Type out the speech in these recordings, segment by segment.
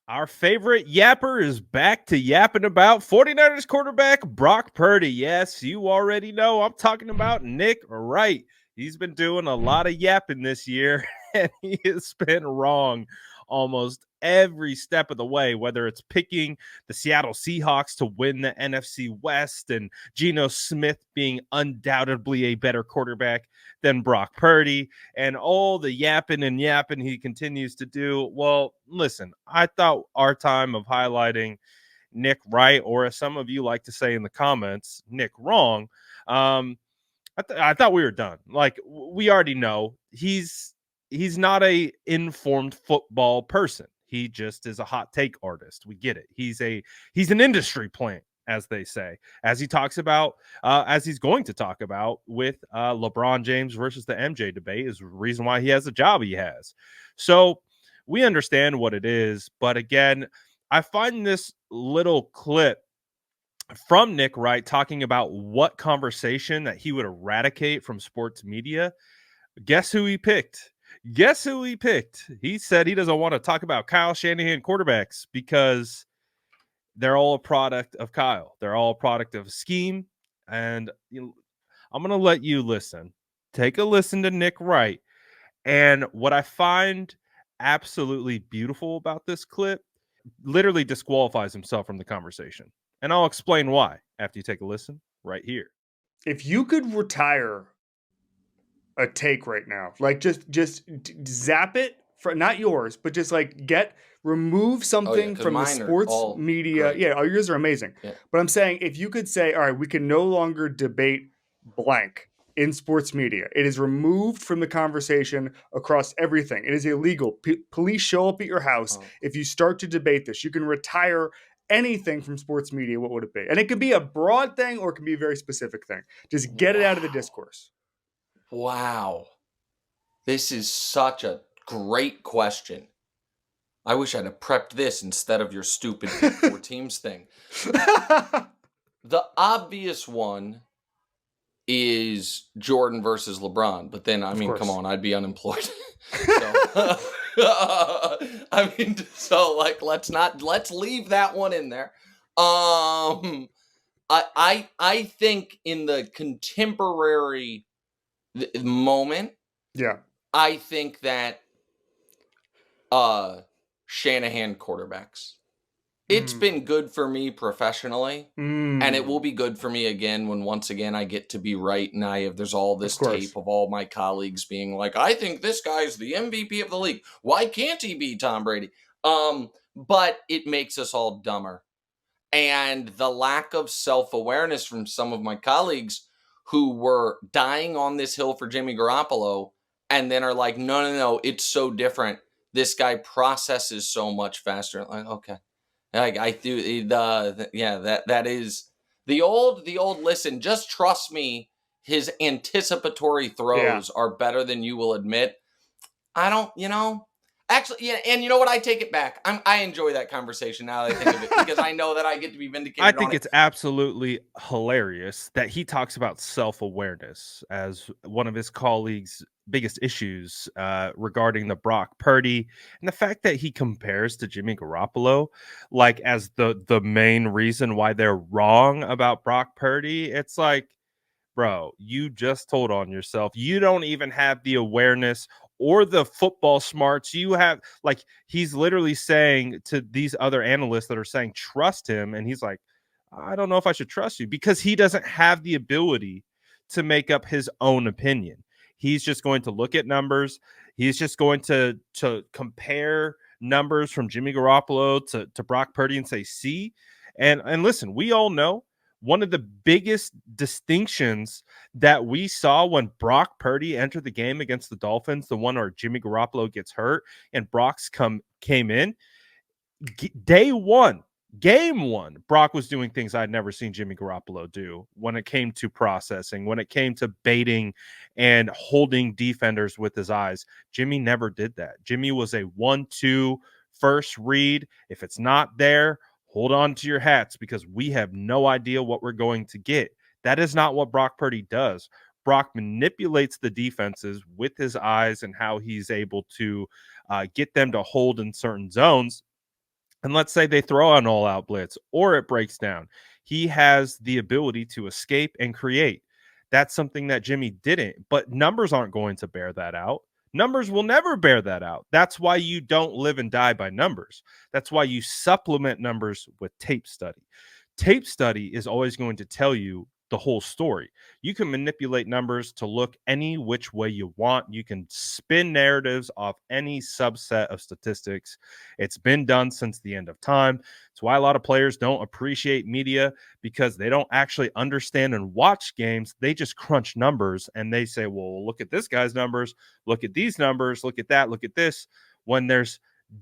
Our favorite yapper is back to yapping about 49ers quarterback Brock Purdy. Yes, you already know I'm talking about Nick Wright. He's been doing a lot of yapping this year, and he has been wrong almost every step of the way, whether it's picking the Seattle Seahawks to win the NFC West and Geno Smith being undoubtedly a better quarterback than Brock Purdy, and all the yapping and yapping he continues to do. Well, listen, I thought our time of highlighting Nick Wright, or as some of you like to say in the comments, Nick Wrong, I thought we were done. Like, we already know he's not a informed football person. He just is a hot take artist. We get it. He's an industry plant, as they say, as he talks about, as he's going to talk about with LeBron James versus the MJ debate, is the reason why he has the job he has. So we understand what it is. But again, I find this little clip from Nick Wright talking about what conversation that he would eradicate from sports media. Guess who he picked? Guess who he picked? He said he doesn't want to talk about Kyle Shanahan quarterbacks because they're all a product of Kyle. They're all a product of scheme. And I'm going to let you listen. Take a listen to Nick Wright. And what I find absolutely beautiful about this clip, literally disqualifies himself from the conversation. And I'll explain why after you take a listen right here. If you could retire a take right now, like just zap it, for not yours, but just like remove something from the sports media. Great. Yeah, yours are amazing. Yeah. But I'm saying, if you could say, all right, we can no longer debate blank in sports media. It is removed from the conversation across everything. It is illegal. Police show up at your house if you start to debate this. You can retire anything from sports media. What would it be? And it could be a broad thing or it can be a very specific thing. Just get it out of the discourse. Wow. This is such a great question. I wish I'd have prepped this instead of your stupid pick 4 teams thing. The obvious one is Jordan versus LeBron, but then, I mean, come on, I'd be unemployed. Let's leave that one in there. I think in the contemporary moment, yeah, I think that Shanahan quarterbacks. It's been good for me professionally, and it will be good for me again when once again I get to be right, and there's all this tape of all my colleagues being like, I think this guy's the MVP of the league. Why can't he be Tom Brady? But it makes us all dumber. And the lack of self-awareness from some of my colleagues who were dying on this hill for Jimmy Garoppolo and then are like, no, it's so different. This guy processes so much faster. Like, okay. That is the old listen, just trust me, his anticipatory throws are better than you will admit. Actually, yeah, and you know what? I take it back. I enjoy that conversation now that I think of it, because I know that I get to be vindicated. I think it's absolutely hilarious that he talks about self-awareness as one of his colleagues' biggest issues regarding the Brock Purdy, and the fact that he compares to Jimmy Garoppolo like as the main reason why they're wrong about Brock Purdy. It's like, bro, you just told on yourself. You don't even have the awareness or the football smarts. You have, like, he's literally saying to these other analysts that are saying trust him, and he's like, I don't know if I should trust you, because he doesn't have the ability to make up his own opinion. He's just going to look at numbers. He's just going to compare numbers from Jimmy Garoppolo to Brock Purdy and say, see, and listen, we all know one of the biggest distinctions that we saw when Brock Purdy entered the game against the Dolphins, the one where Jimmy Garoppolo gets hurt and Brock's came in, game one, Brock was doing things I'd never seen Jimmy Garoppolo do when it came to processing, when it came to baiting and holding defenders with his eyes. Jimmy never did that. Jimmy was a 1-2 first read. If it's not there, hold on to your hats, because we have no idea what we're going to get. That is not what Brock Purdy does. Brock manipulates the defenses with his eyes and how he's able to get them to hold in certain zones. and let's say they throw an all-out blitz or it breaks down, he has the ability to escape and create. That's something that Jimmy didn't, but numbers aren't going to bear that out. Numbers will never bear that out. That's why you don't live and die by numbers. That's why you supplement numbers with tape study. Tape study is always going to tell you the whole story. You can manipulate numbers to look any which way you want. You can spin narratives off any subset of statistics. It's been done since the end of time. It's why a lot of players don't appreciate media, because they don't actually understand and watch games. They just crunch numbers and they say, well, look at this guy's numbers, look at these numbers, look at that, look at this, when there's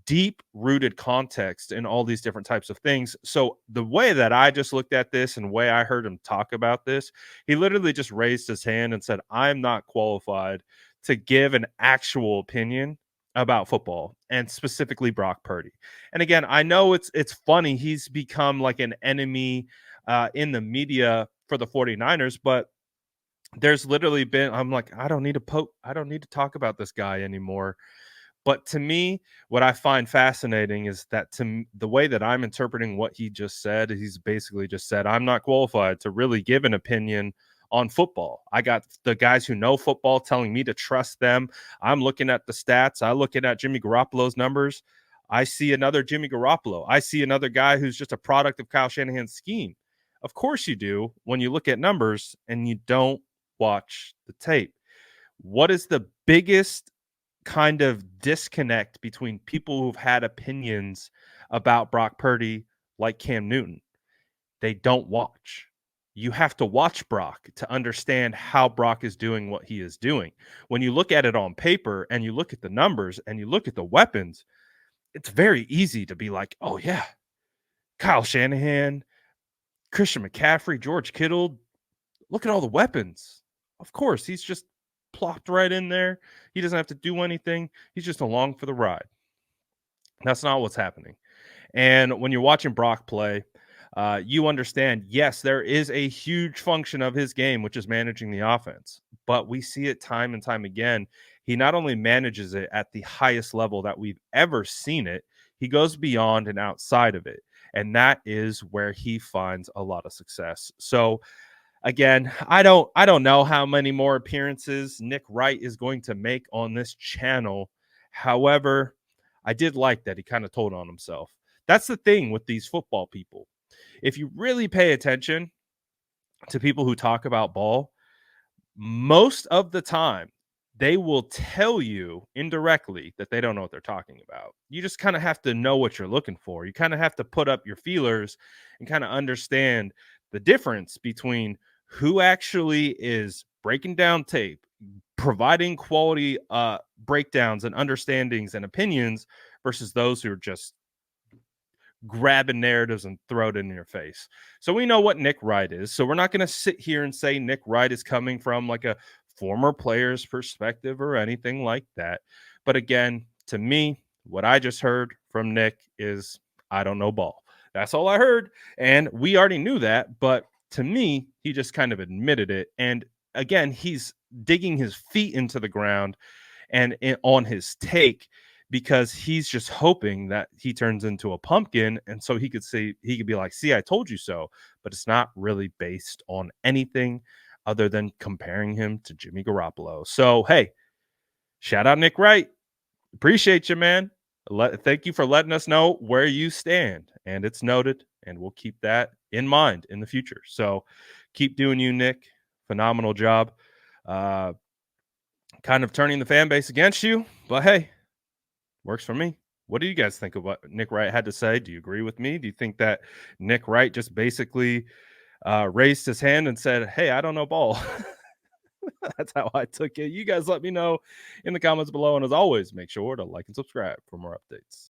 deep rooted context in all these different types of things. So the way that I just looked at this and the way I heard him talk about this, he literally just raised his hand and said, I'm not qualified to give an actual opinion about football, and specifically Brock Purdy. And again, I know it's funny. He's become like an enemy in the media for the 49ers, but there's literally been, I'm like, I don't need to talk about this guy anymore. But to me, what I find fascinating is that the way that I'm interpreting what he just said, he's basically just said, I'm not qualified to really give an opinion on football. I got the guys who know football telling me to trust them. I'm looking at the stats. I'm looking at Jimmy Garoppolo's numbers. I see another Jimmy Garoppolo. I see another guy who's just a product of Kyle Shanahan's scheme. Of course you do when you look at numbers and you don't watch the tape. What is the biggest kind of disconnect between people who've had opinions about Brock Purdy like Cam Newton? They don't watch. You have to watch Brock to understand how Brock is doing what he is doing. When you look at it on paper and you look at the numbers and you look at the weapons, it's very easy to be like, oh yeah, Kyle Shanahan, Christian McCaffrey, George Kittle, look at all the weapons. Of course, he's just plopped right in there. He doesn't have to do anything. He's just along for the ride. That's not what's happening. And when you're watching Brock play, you understand, yes, there is a huge function of his game, which is managing the offense. But we see it time and time again. He not only manages it at the highest level that we've ever seen it, he goes beyond and outside of it. And that is where he finds a lot of success. So again, I don't know how many more appearances Nick Wright is going to make on this channel. However, I did like that he kind of told on himself. That's the thing with these football people. If you really pay attention to people who talk about ball, most of the time they will tell you indirectly that they don't know what they're talking about. You just kind of have to know what you're looking for. You kind of have to put up your feelers and kind of understand the difference between who actually is breaking down tape, providing quality breakdowns and understandings and opinions versus those who are just grabbing narratives and throw it in your face. So we know what Nick Wright is. So we're not going to sit here and say Nick Wright is coming from like a former player's perspective or anything like that. But again, to me, what I just heard from Nick is I don't know ball. That's all I heard. And we already knew that. But to me, he just kind of admitted it. And again, he's digging his feet into the ground and on his take, because he's just hoping that he turns into a pumpkin. And so he could be like, see, I told you so. But it's not really based on anything other than comparing him to Jimmy Garoppolo. So, hey, shout out Nick Wright. Appreciate you, man. Thank you for letting us know where you stand. And it's noted, and we'll keep that in mind in the future. So keep doing you, Nick. Phenomenal job. Kind of turning the fan base against you, but hey, works for me. What do you guys think of what Nick Wright had to say? Do you agree with me? Do you think that Nick Wright just basically raised his hand and said, hey, I don't know ball? That's how I took it. You guys let me know in the comments below. And as always, make sure to like and subscribe for more updates.